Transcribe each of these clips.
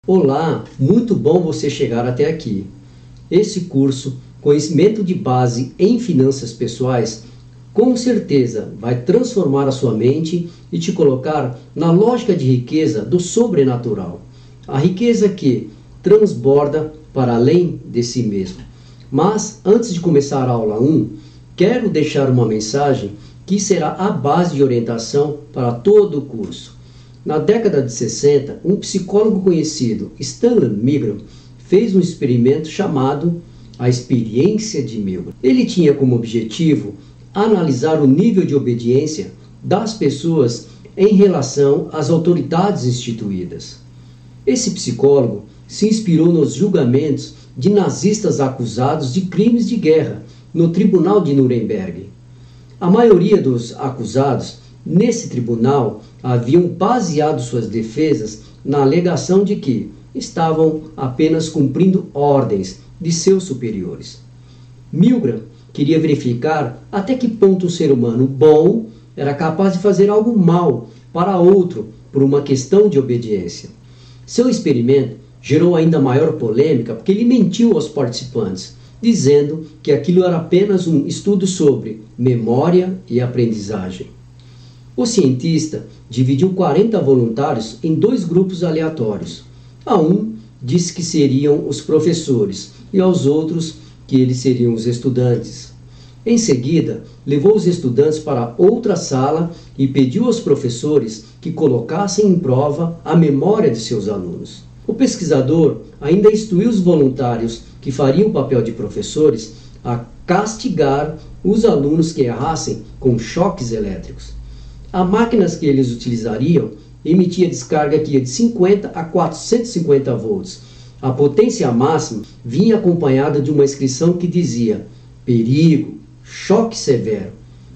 Olá, muito bom você chegar até aqui. Esse curso, Conhecimento de Base em Finanças Pessoais, com certeza vai transformar a sua mente e te colocar na lógica de riqueza do sobrenatural. A riqueza que transborda para além de si mesmo. Mas, antes de começar a aula 1, quero deixar uma mensagem que será a base de orientação para todo o curso. Na década de 60, um psicólogo conhecido, Stanley Milgram, fez um experimento chamado a experiência de Milgram. Ele tinha como objetivo analisar o nível de obediência das pessoas em relação às autoridades instituídas. Esse psicólogo se inspirou nos julgamentos de nazistas acusados de crimes de guerra no Tribunal de Nuremberg. A maioria dos acusados nesse tribunal haviam baseado suas defesas na alegação de que estavam apenas cumprindo ordens de seus superiores. Milgram queria verificar até que ponto um ser humano bom era capaz de fazer algo mal para outro por uma questão de obediência. Seu experimento gerou ainda maior polêmica porque ele mentiu aos participantes, dizendo que aquilo era apenas um estudo sobre memória e aprendizagem. O cientista dividiu 40 voluntários em dois grupos aleatórios. A um disse que seriam os professores e aos outros que eles seriam os estudantes. Em seguida, levou os estudantes para outra sala e pediu aos professores que colocassem em prova a memória de seus alunos. O pesquisador ainda instruiu os voluntários que fariam o papel de professores a castigar os alunos que errassem com choques elétricos. As máquinas que eles utilizariam emitia descarga que ia de 50 a 450 volts. A potência máxima vinha acompanhada de uma inscrição que dizia perigo, choque severo.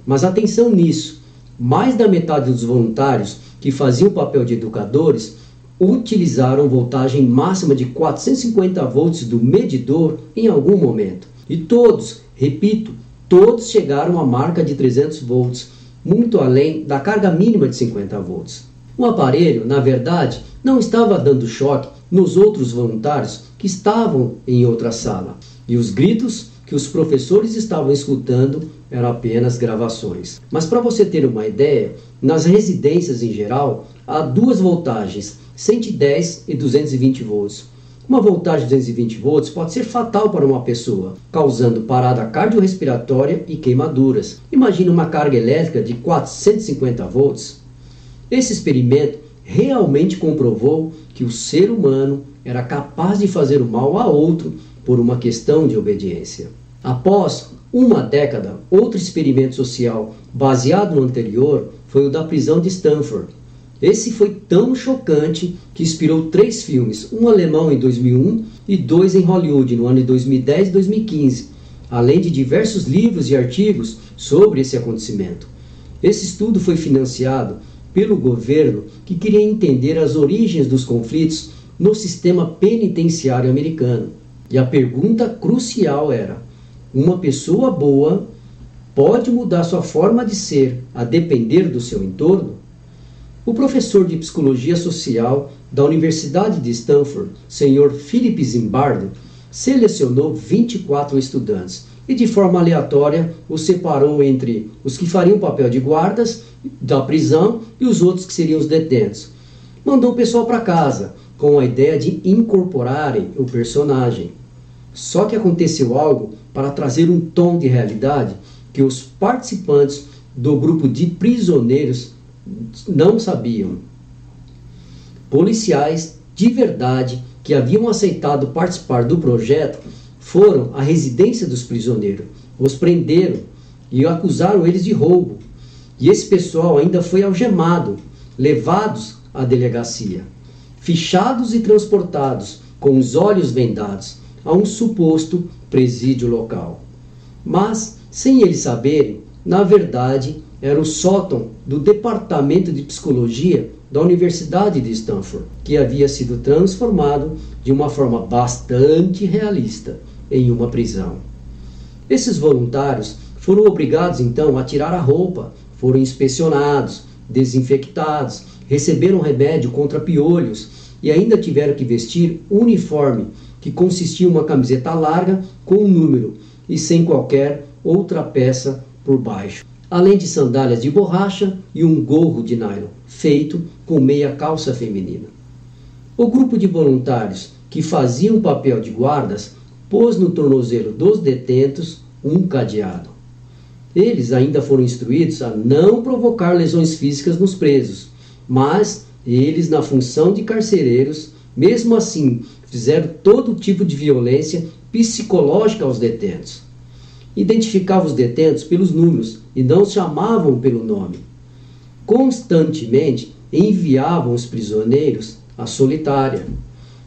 Mas atenção nisso, mais da metade dos voluntários que faziam o papel de educadores utilizaram voltagem máxima de 450 volts do medidor em algum momento. E todos, repito, todos chegaram à marca de 300 volts, muito além da carga mínima de 50 volts. O aparelho, na verdade, não estava dando choque nos outros voluntários que estavam em outra sala, e os gritos que os professores estavam escutando eram apenas gravações. Mas para você ter uma ideia, nas residências em geral, há duas voltagens, 110 e 220 volts. Uma voltagem de 220 volts pode ser fatal para uma pessoa, causando parada cardiorrespiratória e queimaduras. Imagine uma carga elétrica de 450 volts. Esse experimento realmente comprovou que o ser humano era capaz de fazer o mal a outro por uma questão de obediência. Após uma década, outro experimento social baseado no anterior foi o da prisão de Stanford. Esse foi tão chocante que inspirou 3 filmes, um alemão em 2001 e 2 em Hollywood no ano de 2010 e 2015, além de diversos livros e artigos sobre esse acontecimento. Esse estudo foi financiado pelo governo que queria entender as origens dos conflitos no sistema penitenciário americano. E a pergunta crucial era: uma pessoa boa pode mudar sua forma de ser a depender do seu entorno? O professor de Psicologia Social da Universidade de Stanford, Sr. Philip Zimbardo, selecionou 24 estudantes e de forma aleatória os separou entre os que fariam o papel de guardas da prisão e os outros que seriam os detentos. Mandou o pessoal para casa com a ideia de incorporarem o personagem. Só que aconteceu algo para trazer um tom de realidade que os participantes do grupo de prisioneiros não sabiam. Policiais de verdade que haviam aceitado participar do projeto foram à residência dos prisioneiros, os prenderam e acusaram eles de roubo. E esse pessoal ainda foi algemado, levados à delegacia, fichados e transportados com os olhos vendados a um suposto presídio local. Mas, sem eles saberem, na verdade, era o sótão do Departamento de Psicologia da Universidade de Stanford, que havia sido transformado de uma forma bastante realista em uma prisão. Esses voluntários foram obrigados então a tirar a roupa, foram inspecionados, desinfectados, receberam remédio contra piolhos e ainda tiveram que vestir um uniforme, que consistia em uma camiseta larga com um número e sem qualquer outra peça por baixo, além de sandálias de borracha e um gorro de nylon, feito com meia calça feminina. O grupo de voluntários que faziam o papel de guardas pôs no tornozelo dos detentos um cadeado. Eles ainda foram instruídos a não provocar lesões físicas nos presos, mas eles, na função de carcereiros, mesmo assim, fizeram todo tipo de violência psicológica aos detentos. Identificavam os detentos pelos números e não os chamavam pelo nome. Constantemente enviavam os prisioneiros à solitária.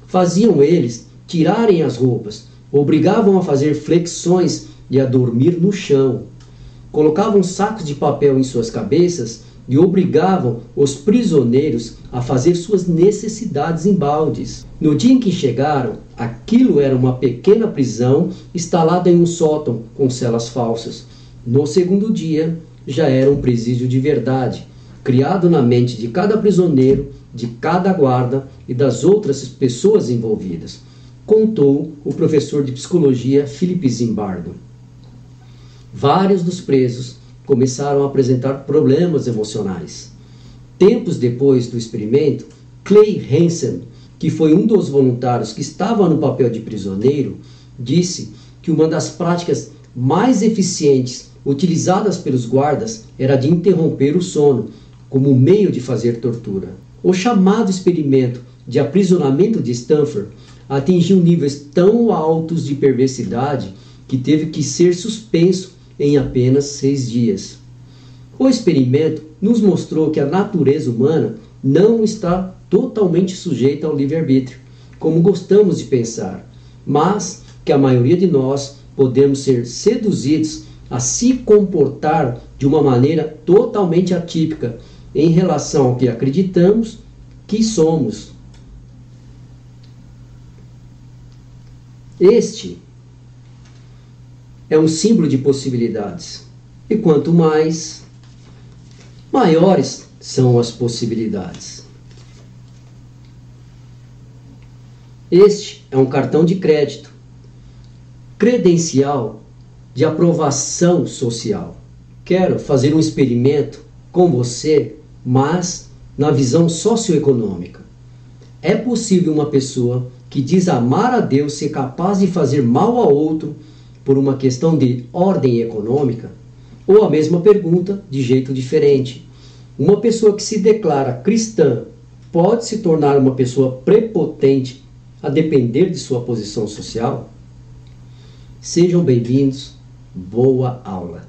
Faziam eles tirarem as roupas, obrigavam a fazer flexões e a dormir no chão. Colocavam sacos de papel em suas cabeças e obrigavam os prisioneiros a fazer suas necessidades em baldes. No dia em que chegaram, aquilo era uma pequena prisão instalada em um sótão com celas falsas. No segundo dia, já era um presídio de verdade, criado na mente de cada prisioneiro, de cada guarda e das outras pessoas envolvidas, contou o professor de psicologia Philip Zimbardo. Vários dos presos começaram a apresentar problemas emocionais. Tempos depois do experimento, Clay Hansen, que foi um dos voluntários que estava no papel de prisioneiro, disse que uma das práticas mais eficientes utilizadas pelos guardas era de interromper o sono, como meio de fazer tortura. O chamado experimento de aprisionamento de Stanford atingiu níveis tão altos de perversidade que teve que ser suspenso em apenas 6 dias. O experimento nos mostrou que a natureza humana não está totalmente sujeita ao livre-arbítrio, como gostamos de pensar, mas que a maioria de nós podemos ser seduzidos a se comportar de uma maneira totalmente atípica em relação ao que acreditamos que somos. Este é um símbolo de possibilidades. E quanto mais, maiores são as possibilidades. Este é um cartão de crédito, credencial de aprovação social. Quero fazer um experimento com você, mas na visão socioeconômica. É possível uma pessoa que diz amar a Deus ser capaz de fazer mal a outro por uma questão de ordem econômica? Ou a mesma pergunta de jeito diferente. Uma pessoa que se declara cristã pode se tornar uma pessoa prepotente a depender de sua posição social? Sejam bem-vindos. Boa aula.